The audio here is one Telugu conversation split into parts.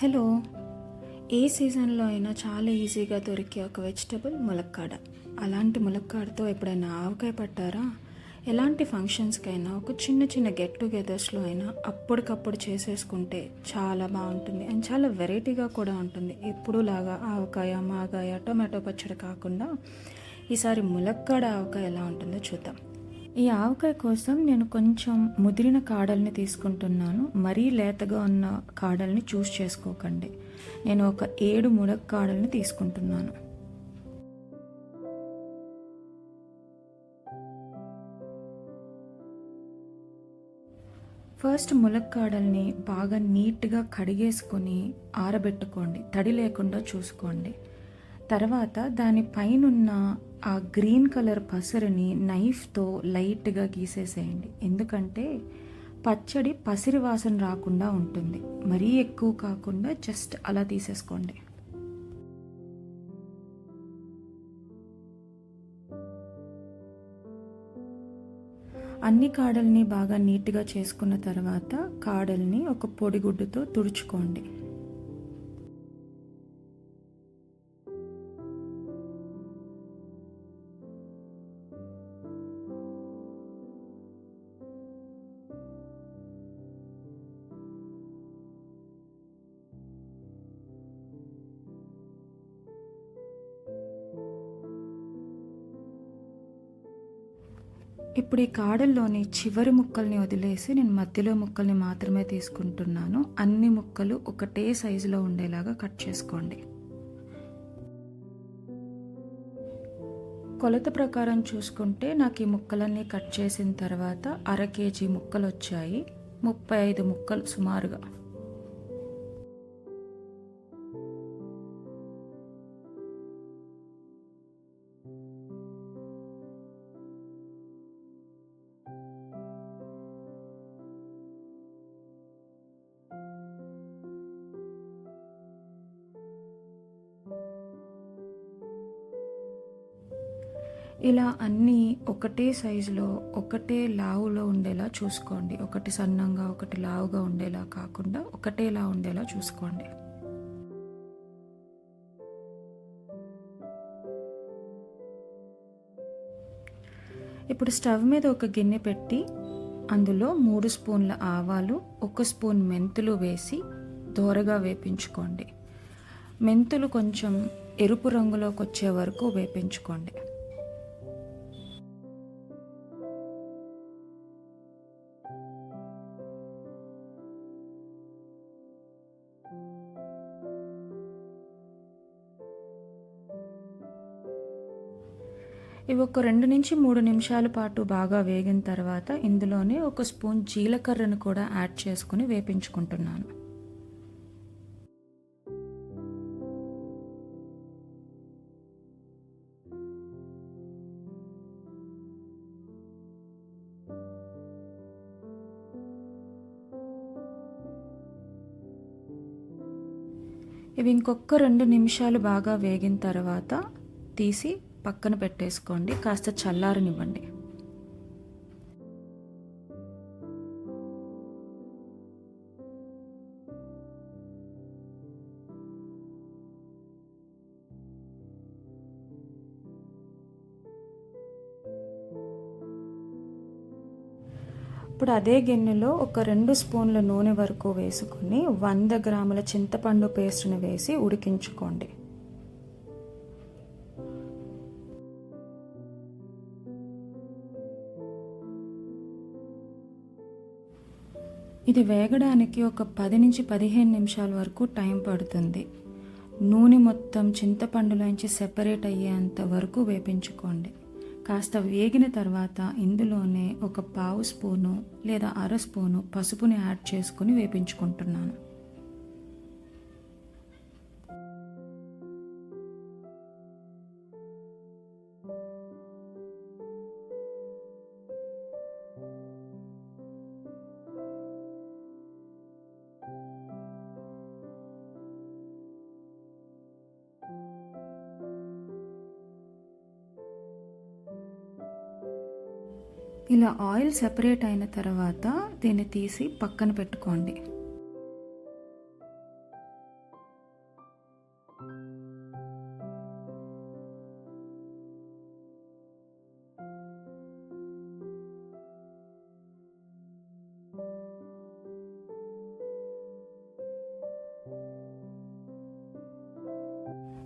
హలో. ఏ సీజన్లో అయినా చాలా ఈజీగా దొరికే ఒక వెజిటబుల్ ములక్కాడ. అలాంటి ములక్కాడతో ఎప్పుడైనా ఆవకాయ పట్టారా? ఎలాంటి ఫంక్షన్స్కైనా ఒక చిన్న చిన్న గెట్ టుగెదర్స్లో అయినా అప్పటికప్పుడు చేసేసుకుంటే చాలా బాగుంటుంది అండ్ చాలా వెరైటీగా కూడా ఉంటుంది. ఎప్పుడులాగా ఆవకాయ, మాగాయ, టొమాటో పచ్చడి కాకుండా ఈసారి ములక్కాడ ఆవకాయ ఎలా ఉంటుందో చూద్దాం. ఈ ఆవకాయ కోసం నేను కొంచెం ముదిరిన కాడల్ని తీసుకుంటున్నాను. మరీ లేతగా ఉన్న కాడల్ని చూస్ చేసుకోకండి. నేను ఒక 7 ములక్కాడల్ని తీసుకుంటున్నాను. ఫస్ట్ ములక్కాడల్ని బాగా నీట్గా కడిగేసుకొని ఆరబెట్టుకోండి. తడి లేకుండా చూసుకోండి. తర్వాత దాని పైనున్న ఆ గ్రీన్ కలర్ పసరుని నైఫ్తో లైట్గా గీసేసేయండి. ఎందుకంటే పచ్చడి పసిరి వాసన రాకుండా ఉంటుంది. మరీ ఎక్కువ కాకుండా జస్ట్ అలా తీసేసుకోండి. అన్ని కాడల్ని బాగా నీట్గా చేసుకున్న తర్వాత కాడల్ని ఒక పొడిగుడ్డుతో తుడుచుకోండి. ఇప్పుడు ఈ కాడల్లోని చివరి ముక్కల్ని వదిలేసి నేను మధ్యలో ముక్కల్ని మాత్రమే తీసుకుంటున్నాను. అన్ని ముక్కలు ఒకటే సైజులో ఉండేలాగా కట్ చేసుకోండి. కొలత ప్రకారం చూసుకుంటే నాకు ఈ ముక్కలన్నీ కట్ చేసిన తర్వాత 1/2 కేజీ ముక్కలు వచ్చాయి. 35 ముక్కలు సుమారుగా. ఇలా అన్నీ ఒకటే సైజులో ఒకటే లావులో ఉండేలా చూసుకోండి. ఒకటి సన్నంగా ఒకటి లావుగా ఉండేలా కాకుండా ఒకటేలా ఉండేలా చూసుకోండి. ఇప్పుడు స్టవ్ మీద ఒక గిన్నె పెట్టి అందులో 3 స్పూన్ల ఆవాలు, 1 స్పూన్ మెంతులు వేసి దోరగా వేపించుకోండి. మెంతులు కొంచెం ఎరుపు రంగులోకి వచ్చే వరకు వేపించుకోండి. ఇవి ఒక 2 నుంచి 3 నిమిషాల పాటు బాగా వేగిన తర్వాత ఇందులోనే 1 స్పూన్ జీలకర్రను కూడా యాడ్ చేసుకుని వేపించుకుంటున్నాను. ఇవి ఇంకొక 2 నిమిషాలు బాగా వేగిన తర్వాత తీసి పక్కన పెట్టేసుకోండి. కాస్త చల్లారనివ్వండి. ఇప్పుడు అదే గిన్నెలో ఒక 2 స్పూన్ల నూనె వరకు వేసుకుని 100 గ్రాముల చింతపండు పేస్ట్ని వేసి ఉడికించుకోండి. ఇది వేగడానికి ఒక 10 నుంచి 15 నిమిషాల వరకు టైం పడుతుంది. నూనె మొత్తం చింతపండులోంచి సెపరేట్ అయ్యేంత వరకు వేపించుకోండి. కాస్త వేగిన తర్వాత ఇందులోనే ఒక 1/2 స్పూను లేదా 1/2 స్పూను పసుపుని యాడ్ చేసుకుని వేపించుకుంటున్నాను. ఇలా ఆయిల్ సెపరేట్ అయిన తర్వాత దీన్ని తీసి పక్కన పెట్టుకోండి.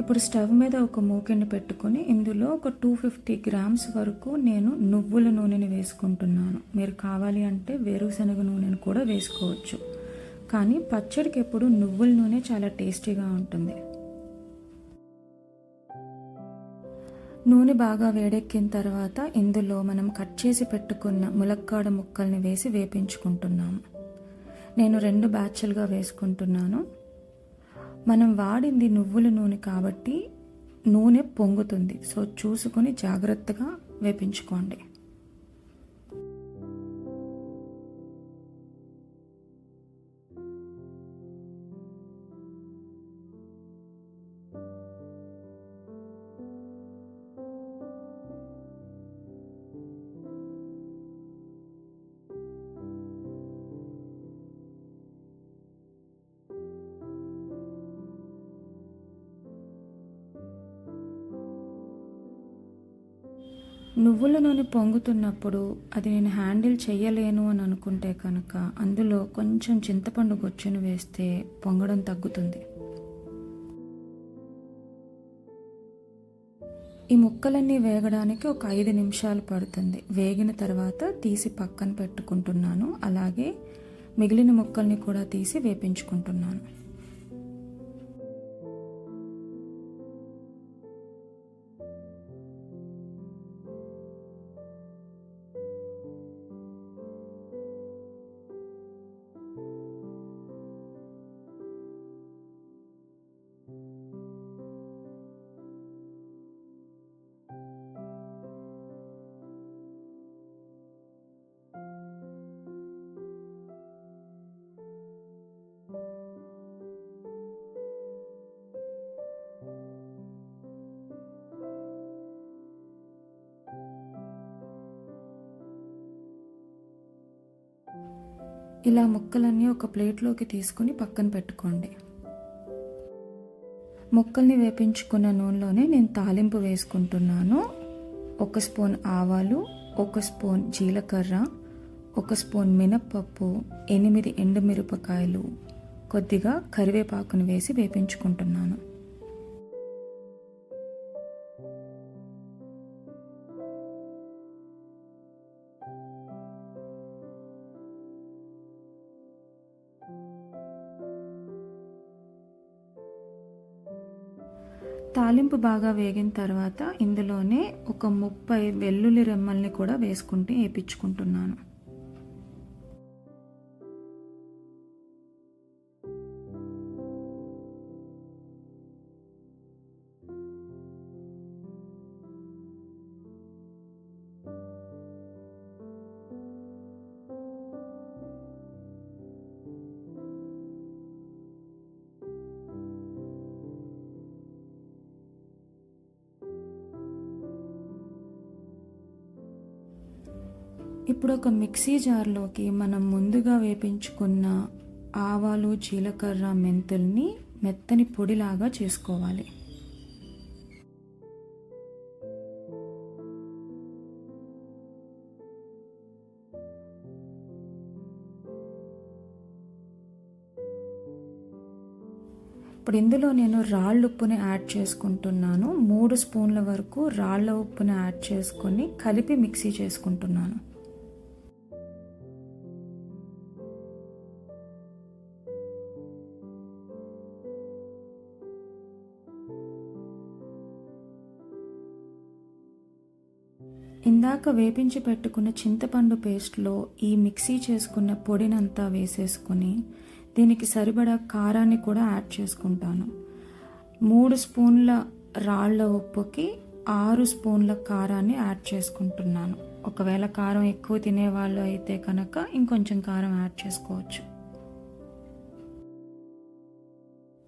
ఇప్పుడు స్టవ్ మీద ఒక మూకిని పెట్టుకొని ఇందులో ఒక 250 గ్రామ్స్ వరకు నేను నువ్వుల నూనెని వేసుకుంటున్నాను. మీరు కావాలి అంటే వేరుశనగ నూనెను కూడా వేసుకోవచ్చు, కానీ పచ్చడికి ఎప్పుడు నువ్వుల నూనె చాలా టేస్టీగా ఉంటుంది. నూనె బాగా వేడెక్కిన తర్వాత ఇందులో మనం కట్ చేసి పెట్టుకున్న ములక్కాడ ముక్కల్ని వేసి వేపించుకుంటున్నాము. నేను 2 బ్యాచ్లుగా వేసుకుంటున్నాను. మనం వాడింది నువ్వుల నూనె కాబట్టి నూనె పొంగుతుంది, సో చూసుకొని జాగ్రత్తగా వేపించుకోండి. నువ్వుల నూనె పొంగుతున్నప్పుడు అది నేను హ్యాండిల్ చేయలేను అని అనుకుంటే కనుక అందులో కొంచెం చింతపండు గుజ్జును వేస్తే పొంగడం తగ్గుతుంది. ఈ ముక్కలన్నీ వేగడానికి ఒక 5 నిమిషాలు పడుతుంది. వేగిన తర్వాత తీసి పక్కన పెట్టుకుంటున్నాను. అలాగే మిగిలిన ముక్కల్ని కూడా తీసి వేపించుకుంటున్నాను. ఇలా ముక్కలన్నీ ఒక ప్లేట్లోకి తీసుకుని పక్కన పెట్టుకోండి. ముక్కల్ని వేపించుకున్న నూనెలోనే నేను తాలింపు వేసుకుంటున్నాను. 1 స్పూన్ ఆవాలు, 1 స్పూన్ జీలకర్ర, 1 స్పూన్ మినప్పప్పు, 8 ఎండుమిరపకాయలు, కొద్దిగా కరివేపాకును వేసి వేపించుకుంటున్నాను. తాలింపు బాగా వేగిన తర్వాత ఇందులోనే ఒక 30 వెల్లుల్లి రెమ్మల్ని కూడా వేసుకుంటే వేపించుకుంటున్నాను. ఇప్పుడు ఒక మిక్సీ జార్లోకి మనం ముందుగా వేపించుకున్న ఆవాలు, జీలకర్ర, మెంతుల్ని మెత్తని పొడిలాగా చేసుకోవాలి. ఇప్పుడు ఇందులో నేను రాళ్ళ ఉప్పుని యాడ్ చేసుకుంటున్నాను. 3 స్పూన్ల వరకు రాళ్ళ ఉప్పుని యాడ్ చేసుకొని కలిపి మిక్సీ చేసుకుంటున్నాను. ఇందాక వేపించి పెట్టుకున్న చింతపండు పేస్ట్లో ఈ మిక్సీ చేసుకున్న పొడినంతా వేసేసుకొని దీనికి సరిపడా కారాన్ని కూడా యాడ్ చేసుకుంటాను. 3 స్పూన్ల రాళ్ళ ఉప్పుకి 6 స్పూన్ల కారాన్ని యాడ్ చేసుకుంటున్నాను. ఒకవేళ కారం ఎక్కువ తినేవాళ్ళు అయితే కనుక ఇంకొంచెం కారం యాడ్ చేసుకోవచ్చు.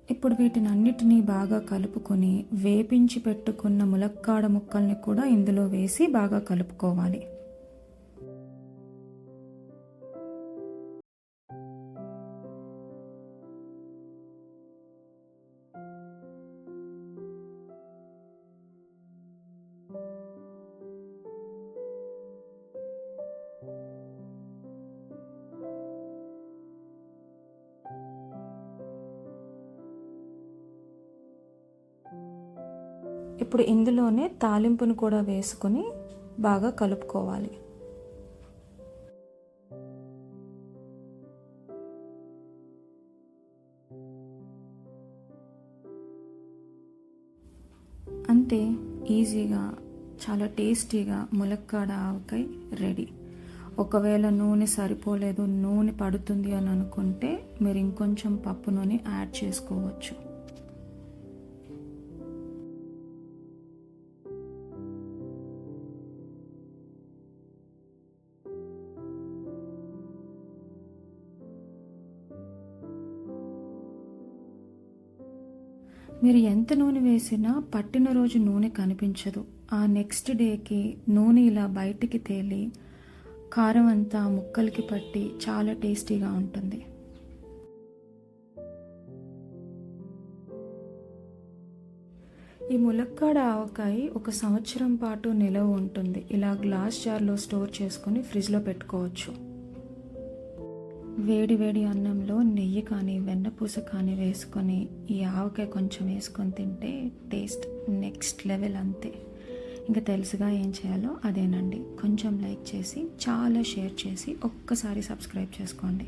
ఇప్పుడు వీటిని అన్నిటినీ బాగా కలుపుకొని వేపించి పెట్టుకున్న ములక్కాడ ముక్కల్ని కూడా ఇందులో వేసి బాగా కలుపుకోవాలి. ఇప్పుడు ఇందులోనే తాలింపును కూడా వేసుకొని బాగా కలుపుకోవాలి. అంతే, ఈజీగా చాలా టేస్టీగా ములక్కాడ ఆవకాయ రెడీ. ఒకవేళ నూనె సరిపోలేదు, నూనె పడుతుంది అని అనుకుంటే మీరు ఇంకొంచెం పప్పు నూనె యాడ్ చేసుకోవచ్చు. మీరు ఎంత నూనె వేసినా పట్టిన రోజు నూనె కనిపించదు. ఆ నెక్స్ట్ డేకి నూనె ఇలా బయటికి తేలి కారం అంతా ముక్కలకి పట్టి చాలా టేస్టీగా ఉంటుంది. ఈ ములక్కాడ ఆవకాయ 1 సంవత్సరం పాటు నిలవ ఉంటుంది. ఇలా గ్లాస్ జార్లో స్టోర్ చేసుకొని ఫ్రిడ్జ్లో పెట్టుకోవచ్చు. వేడి వేడి అన్నంలో నెయ్యి కానీ వెన్నపూస కానీ వేసుకొని ఈ ఆవకాయ కొంచెం వేసుకొని తింటే టేస్ట్ నెక్స్ట్ లెవెల్ అంతే. ఇంకా తెలుసుగా ఏం చేయాలో అదేనండి. కొంచెం లైక్ చేసి చాలా షేర్ చేసి ఒక్కసారి సబ్స్క్రైబ్ చేసుకోండి.